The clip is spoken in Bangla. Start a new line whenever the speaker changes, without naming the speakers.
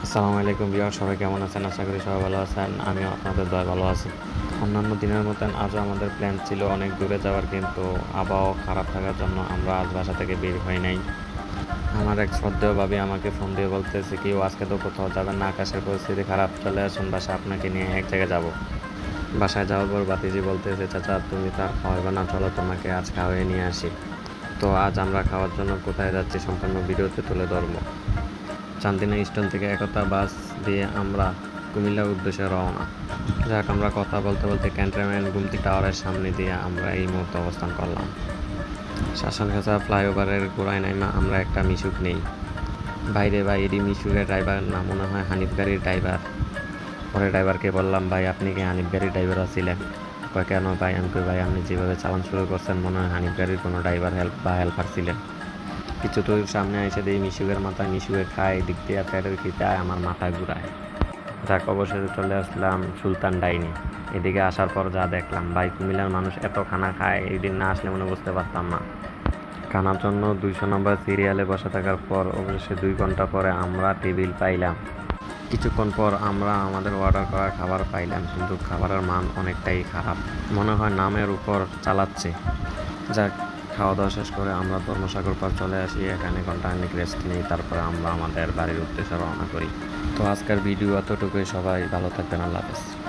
আসসালামু আলাইকুম ভিউয়ার, সবাই কেমন আছেন? আশা করি সবাই ভালো আছেন। আমিও আপনাদের দয়ায় ভালো আছি। অন্যান্য দিনের মতন আজও আমাদের প্ল্যান ছিল অনেক দূরে যাওয়ার, কিন্তু আবহাওয়া খারাপ থাকার জন্য আমরা আজ বাসা থেকে বের হই নাই। আমার এক শ্রদ্ধেয় ভাবি আমাকে ফোন দিয়ে বলতেছে কি, আজকে তো কোথাও যাবেন না, আকাশের পরিস্থিতি খারাপ, চলে আসুন বাসা, আপনাকে নিয়ে এক জায়গায় যাব। বাসায় যাওয়ার পর বাতিজি বলতেছে, চাচা তুমি তো আর খাওয়াবে না, চলো তোমাকে আজ খাওয়াই নিয়ে আসি। তো আজ আমরা খাওয়ার জন্য কোথায় যাচ্ছি সম্পূর্ণ ভিডিওতে তুলে ধরবো। চান্দিনা স্টেশন থেকে একতা বাস দিয়ে আমরা কুমিল্লার উদ্দেশ্যে রওনা। যাক, আমরা কথা বলতে বলতে ক্যান্টনমেন্ট গুমতি টাওয়ারের সামনে দিয়ে আমরা এই মুহূর্তে অবস্থান করলাম। শাসনখাঁচা ফ্লাইওভারের গোড়ায় নাইমা আমরা একটা মিশুক নেই। বাইরে এডি মিশুকের ড্রাইভার না, মনে হয় হানিফ গাড়ির ড্রাইভার। পরে ড্রাইভারকে বললাম, ভাই আপনি কি হানিফ গাড়ির ড্রাইভার ছিলেন? কয় কেন ভাই? আমি কই, ভাই আপনি যেভাবে চালান শুরু করছেন মনে হয় হানিফ গাড়ির কোনো ড্রাইভার হেল্পার ছিলেন। কিছু তো সামনে এসে দিই মিশুকের মাথায়, মিশুকে খায়, দিক দিয়ে ফেরের খিতায় আমার মাথায় ঘুরায়। যাক, অবশেষে চলে আসলাম সুলতান ডাইনে। এদিকে আসার পর যা দেখলাম, ভাই কুমিল্লার মানুষ এত খানা খায়, এই দিন না আসলে মনে বুঝতে পারতাম না। খানার জন্য 200 নম্বর সিরিয়ালে বসে থাকার পর অবশেষে 2 ঘন্টা পরে আমরা টেবিল পাইলাম। কিছুক্ষণ পর আমরা আমাদের অর্ডার করা খাবার পাইলাম, কিন্তু খাবারের মান অনেকটাই খারাপ, মনে হয় নামের উপর চালাচ্ছে। যাক, খাওয়া দাওয়া শেষ করে আমরা ধর্মসাগর পার চলে আসি। এখানে ঘন্টাখানেক রেস্ট নিই, তারপরে আমরা আমাদের বাড়ির উদ্দেশ্যে রওনা করি। তো আজকের ভিডিও এতটুকুই। সবাই ভালো থাকবেন। আল্লাহ হাফেজ।